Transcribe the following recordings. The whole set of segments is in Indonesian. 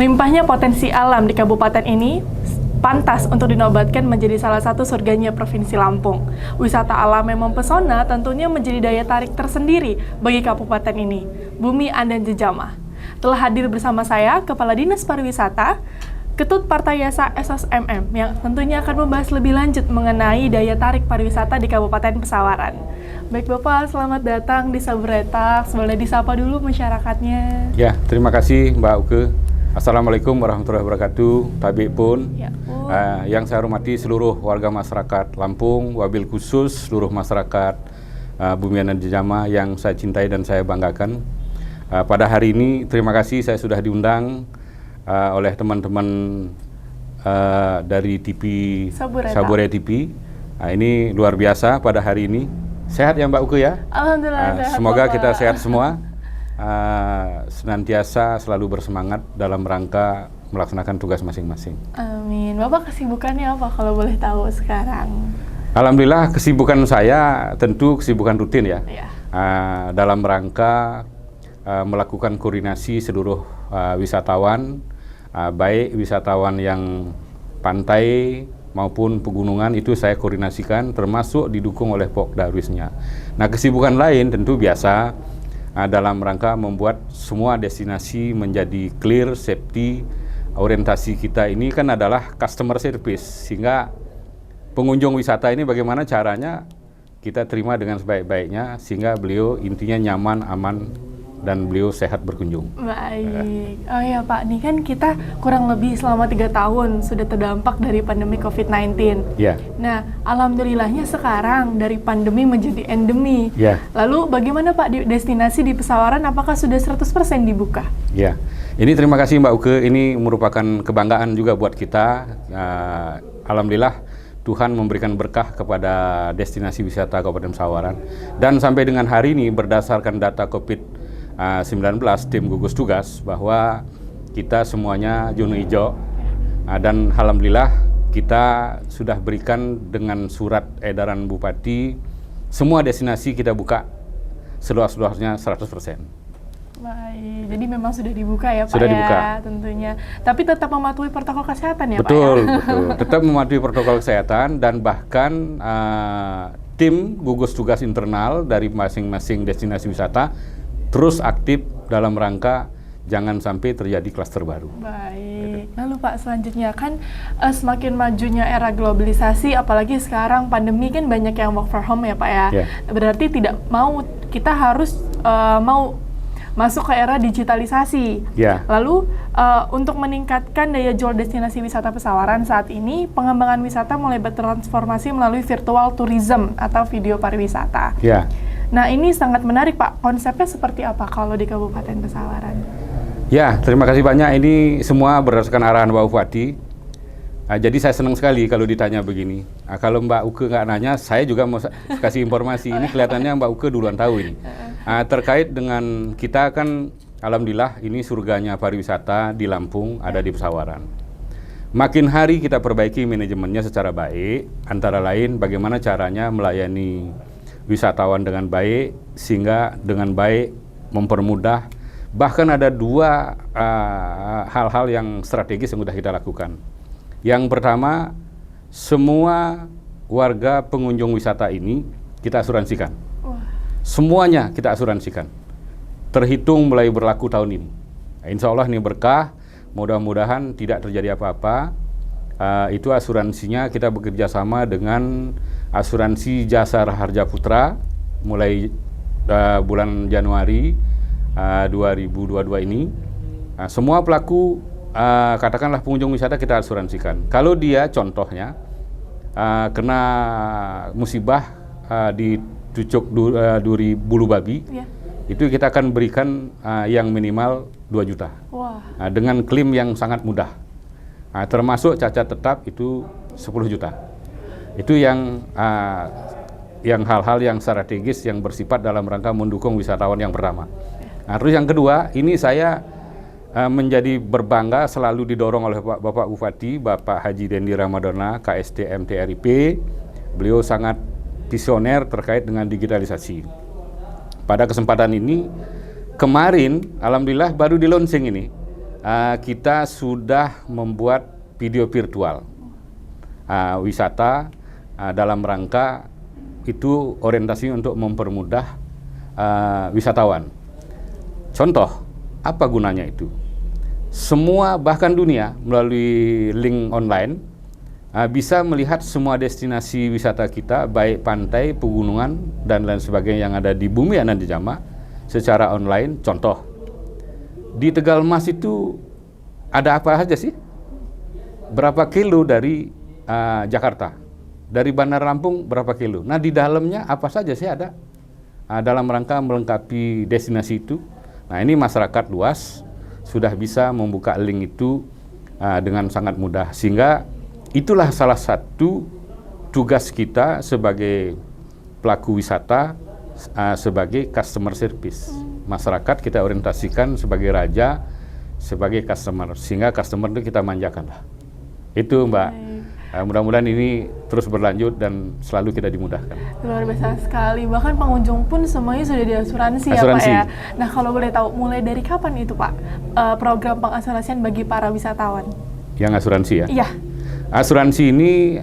Melimpahnya potensi alam di kabupaten ini pantas untuk dinobatkan menjadi salah satu surganya Provinsi Lampung. Wisata alam yang mempesona tentunya menjadi daya tarik tersendiri bagi kabupaten ini. Bumi Andan Jejamah. Telah hadir bersama saya Kepala Dinas Pariwisata, Ketut Partayasa SSMM, yang tentunya akan membahas lebih lanjut mengenai daya tarik pariwisata di Kabupaten Pesawaran. Baik Bapak, selamat datang di Saburetak. Boleh disapa dulu masyarakatnya. Ya, terima kasih Mbak Uke. Assalamualaikum warahmatullahi wabarakatuh. Tabik pun, yang saya hormati seluruh warga masyarakat Lampung, wabil khusus seluruh masyarakat Bumi Andan Jejamah yang saya cintai dan saya banggakan. Pada hari ini, terima kasih saya sudah diundang oleh teman-teman dari TV Sabure TV. Ini luar biasa pada hari ini. Sehat ya Mbak Uke ya? Alhamdulillah sehat. Semoga kita sehat semua. Senantiasa selalu bersemangat dalam rangka melaksanakan tugas masing-masing. Amin. Bapak kesibukannya apa kalau boleh tahu sekarang? Alhamdulillah kesibukan saya tentu kesibukan rutin ya. Dalam rangka melakukan koordinasi seluruh wisatawan, baik wisatawan yang pantai maupun pegunungan itu saya koordinasikan, termasuk didukung oleh Pokdarwisnya. Nah, kesibukan lain tentu biasa dalam rangka membuat semua destinasi menjadi clear, safety. Orientasi kita ini kan adalah customer service, sehingga pengunjung wisata ini bagaimana caranya kita terima dengan sebaik-baiknya, sehingga beliau intinya nyaman, aman, dan beliau sehat berkunjung. Baik. Oh ya Pak, nih kan kita kurang lebih selama 3 tahun sudah terdampak dari pandemi COVID-19. Ya. Nah, alhamdulillahnya sekarang dari pandemi menjadi endemi. Ya. Lalu bagaimana Pak di destinasi di Pesawaran, apakah sudah 100% dibuka? Ya. Ini terima kasih Mbak Uke, ini merupakan kebanggaan juga buat kita. Alhamdulillah Tuhan memberikan berkah kepada destinasi wisata Kabupaten Pesawaran. Dan sampai dengan hari ini berdasarkan data COVID-19 tim gugus tugas bahwa kita semuanya zona hijau, dan alhamdulillah kita sudah berikan dengan surat edaran Bupati semua destinasi kita buka seluas-luasnya 100%. Baik, jadi memang sudah dibuka ya Pak. Sudah dibuka. Tentunya. Tapi tetap mematuhi protokol kesehatan ya betul, Pak ya? Betul, tetap mematuhi protokol kesehatan dan bahkan tim gugus tugas internal dari masing-masing destinasi wisata terus aktif dalam rangka jangan sampai terjadi klaster baru. Baik. Lalu Pak, selanjutnya kan semakin majunya era globalisasi, apalagi sekarang pandemi kan banyak yang work from home ya Pak ya. Berarti tidak mau, kita harus mau masuk ke era digitalisasi. Lalu untuk meningkatkan daya jual destinasi wisata Pesawaran saat ini, pengembangan wisata mulai bertransformasi melalui virtual tourism atau video pariwisata. Nah, ini sangat menarik Pak. Konsepnya seperti apa kalau di Kabupaten Pesawaran? Ya, terima kasih banyak. Ini semua berdasarkan arahan Mbak Bupati. Jadi saya senang sekali kalau ditanya begini. Kalau Mbak Uke nggak nanya, saya juga mau kasih informasi. Ini kelihatannya Mbak Uke duluan tahu ini. Terkait dengan kita kan, alhamdulillah ini surganya pariwisata di Lampung ada di Pesawaran. Makin hari kita perbaiki manajemennya secara baik. Antara lain bagaimana caranya melayani wisatawan dengan baik, sehingga dengan baik mempermudah. Bahkan ada 2 hal-hal yang strategis yang sudah kita lakukan. Yang pertama, semua warga pengunjung wisata ini kita asuransikan. Semuanya kita asuransikan. Terhitung mulai berlaku tahun ini. Insya Allah ini berkah, mudah-mudahan tidak terjadi apa-apa. Itu asuransinya kita bekerja sama dengan asuransi Jasa Raharja Putra mulai bulan Januari 2022 ini. Semua pelaku katakanlah pengunjung wisata kita asuransikan. Kalau dia contohnya kena musibah di cucuk duri bulu babi, itu kita akan berikan yang minimal 2 juta. Dengan klaim yang sangat mudah. Termasuk cacat tetap itu 10 juta. Itu yang hal-hal yang strategis yang bersifat dalam rangka mendukung wisatawan yang pertama. Terus yang kedua, ini saya menjadi berbangga selalu didorong oleh Bapak Bupati, Bapak Haji Dendi Ramadana, KST MTRIP. Beliau sangat visioner terkait dengan digitalisasi. Pada kesempatan ini, kemarin, alhamdulillah baru di launching ini, kita sudah membuat video virtual wisata dalam rangka itu orientasi untuk mempermudah wisatawan. Contoh, apa gunanya itu? Semua bahkan dunia melalui link online bisa melihat semua destinasi wisata kita, baik pantai, pegunungan, dan lain sebagainya yang ada di bumi Anandi Jama secara online. Contoh, di Tegal Mas itu ada apa saja sih? Berapa kilo dari Jakarta? Dari Bandar Lampung berapa kilo? Nah, di dalamnya apa saja sih ada? Dalam rangka melengkapi destinasi itu. Nah, ini masyarakat luas sudah bisa membuka link itu dengan sangat mudah, sehingga itulah salah satu tugas kita sebagai pelaku wisata, sebagai customer service. Masyarakat kita orientasikan sebagai raja, sebagai customer, sehingga customer itu kita manjakan lah. Itu Mbak. Mudah-mudahan ini terus berlanjut dan selalu kita dimudahkan. Luar biasa sekali, bahkan pengunjung pun semuanya sudah diasuransi ya Pak ya. Nah, kalau boleh tahu mulai dari kapan itu Pak program pengasuransian bagi para wisatawan? Yang asuransi ya? Iya. Asuransi ini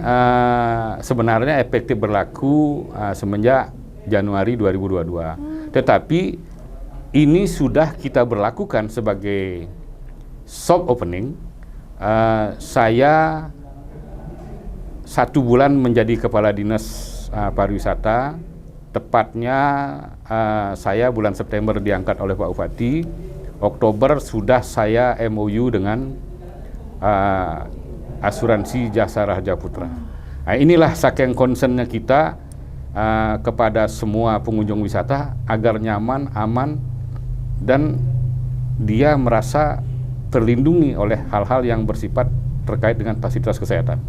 sebenarnya efektif berlaku semenjak Januari 2022. Tetapi ini sudah kita berlakukan sebagai soft opening. Saya 1 bulan menjadi Kepala Dinas Pariwisata. Tepatnya saya bulan September diangkat oleh Pak Bupati. Oktober sudah saya MOU dengan asuransi Jasa Raharja Putra. Nah, inilah saking concernnya kita kepada semua pengunjung wisata agar nyaman, aman, dan dia merasa terlindungi oleh hal-hal yang bersifat terkait dengan fasilitas kesehatan.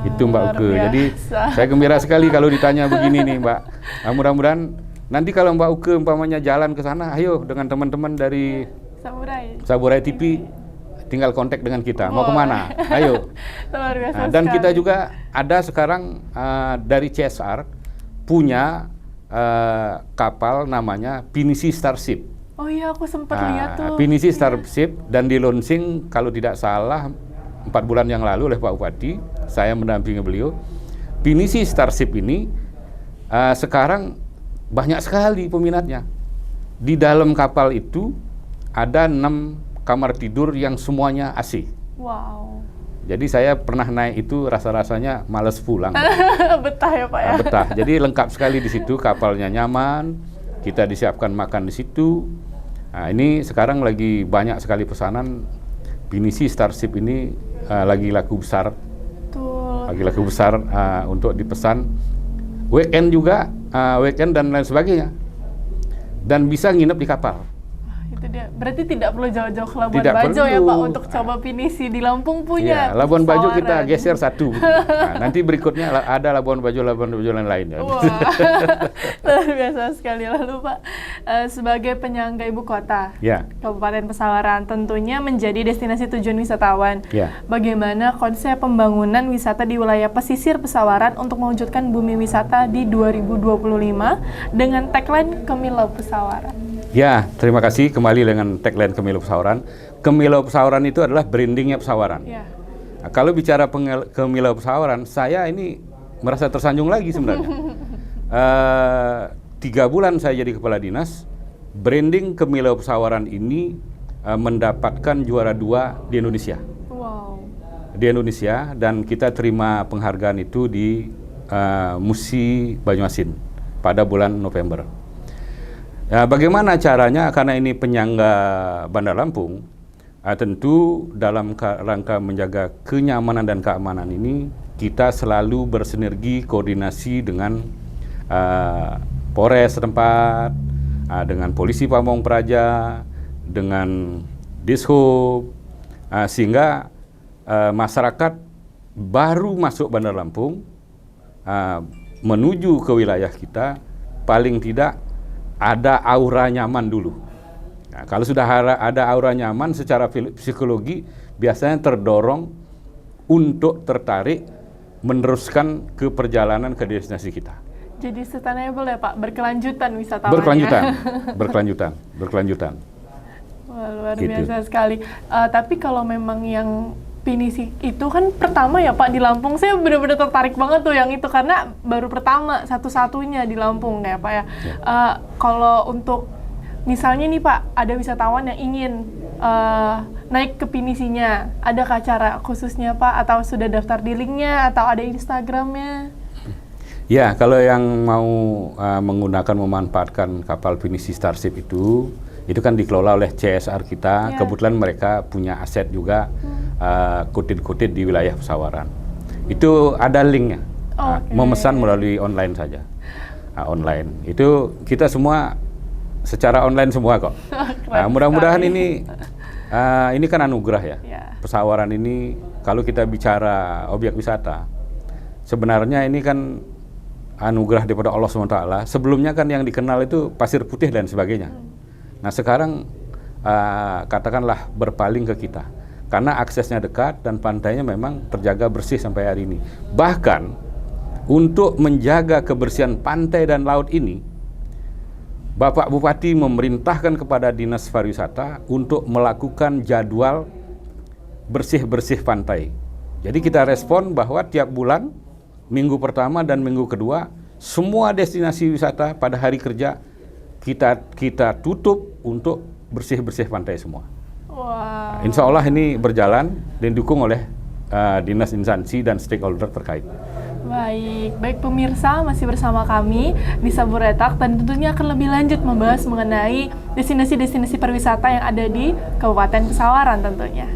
Itu Mbak Uke. Jadi saya gembira sekali kalau ditanya begini nih Mbak. Mudah-mudahan nanti kalau Mbak Uke umpamanya jalan ke sana, ayo dengan teman-teman dari Saburai TV, tinggal kontak dengan kita. Mau kemana? Ayo. Luar biasa Dan sekali. kita juga ada sekarang dari CSR punya kapal namanya Pinisi Starship. Oh iya, aku sempat lihat tuh. Pinisi Starship dan di launching kalau tidak salah 4 bulan yang lalu oleh Pak Bupati, saya mendampingi beliau. Pinisi Starship ini sekarang banyak sekali peminatnya. Di dalam kapal itu ada 6 kamar tidur yang semuanya AC. Wow. Jadi saya pernah naik itu rasa-rasanya males pulang. Betah ya Pak ya? Betah. Jadi lengkap sekali di situ, kapalnya nyaman, kita disiapkan makan di situ. Nah, ini sekarang lagi banyak sekali pesanan. Pinisi Starship ini lagi laku besar. Betul. Lagi laku besar untuk dipesan. Weekend juga, weekend dan lain sebagainya. Dan bisa nginep di kapal. Itu dia. Berarti tidak perlu jauh-jauh ke Labuan Tidak Bajo ya perlu. Pak untuk coba Pinisi di Lampung punya. Ya, Labuan Bajo kita pesawaran. geser 1. Nah, nanti berikutnya ada Labuan Bajo yang lain. Ya. Wah, luar biasa sekali. Lalu Pak, sebagai penyangga ibu kota, Ya. Kabupaten Pesawaran tentunya menjadi destinasi tujuan wisatawan. Ya. Bagaimana konsep pembangunan wisata di wilayah pesisir Pesawaran untuk mewujudkan bumi wisata di 2025 dengan tagline Kemilau Pesawaran? Ya, terima kasih kembali dengan tagline Kemilau Pesawaran. Kemilau Pesawaran itu adalah brandingnya Pesawaran. Ya. Nah, kalau bicara Kemilau Pesawaran, saya ini merasa tersanjung lagi sebenarnya. 3 bulan saya jadi kepala dinas, branding Kemilau Pesawaran ini mendapatkan juara 2 di Indonesia. Wow. Di Indonesia, dan kita terima penghargaan itu di Musi Banyuasin pada bulan November. Ya, bagaimana caranya? Karena ini penyangga Bandar Lampung, tentu dalam rangka menjaga kenyamanan dan keamanan ini, kita selalu bersinergi koordinasi dengan Polres setempat, dengan Polisi Pamong Praja, dengan Dishub, sehingga masyarakat baru masuk Bandar Lampung menuju ke wilayah kita, paling tidak ada aura nyaman dulu. Nah, kalau sudah ada aura nyaman secara psikologi, biasanya terdorong untuk tertarik meneruskan ke perjalanan ke destinasi kita. Jadi sustainable ya Pak, berkelanjutan wisatawannya. Berkelanjutan. Wah, luar Gitu. biasa sekali. Tapi kalau memang yang pinisi itu kan pertama ya Pak di Lampung, saya benar-benar tertarik banget tuh yang itu karena baru pertama satu-satunya di Lampung ya Pak ya. Kalau untuk misalnya nih Pak, ada wisatawan yang ingin naik ke pinisinya, adakah cara khususnya Pak atau sudah daftar di linknya atau ada Instagramnya? Ya, kalau yang mau menggunakan memanfaatkan kapal pinisi Starship itu kan dikelola oleh CSR kita. Kebetulan mereka punya aset juga kutit-kutit di wilayah Pesawaran. Itu ada linknya. Memesan melalui online saja. Online. Itu kita semua secara online semua kok. Mudah-mudahan ini kan anugerah ya. Pesawaran ini kalau kita bicara objek wisata, sebenarnya ini kan anugerah daripada Allah SWT. Sebelumnya kan yang dikenal itu pasir putih dan sebagainya. Nah sekarang katakanlah berpaling ke kita. Karena aksesnya dekat dan pantainya memang terjaga bersih sampai hari ini. Bahkan untuk menjaga kebersihan pantai dan laut ini, Bapak Bupati memerintahkan kepada Dinas Pariwisata untuk melakukan jadwal bersih-bersih pantai. Jadi kita respon bahwa tiap bulan, minggu pertama dan minggu kedua, semua destinasi wisata pada hari kerja kita tutup untuk bersih-bersih pantai semua. Wow. Insya Allah ini berjalan dan didukung oleh dinas instansi dan stakeholder terkait. Baik pemirsa, masih bersama kami di Saburetak dan tentunya akan lebih lanjut membahas mengenai destinasi-destinasi pariwisata yang ada di Kabupaten Pesawaran tentunya.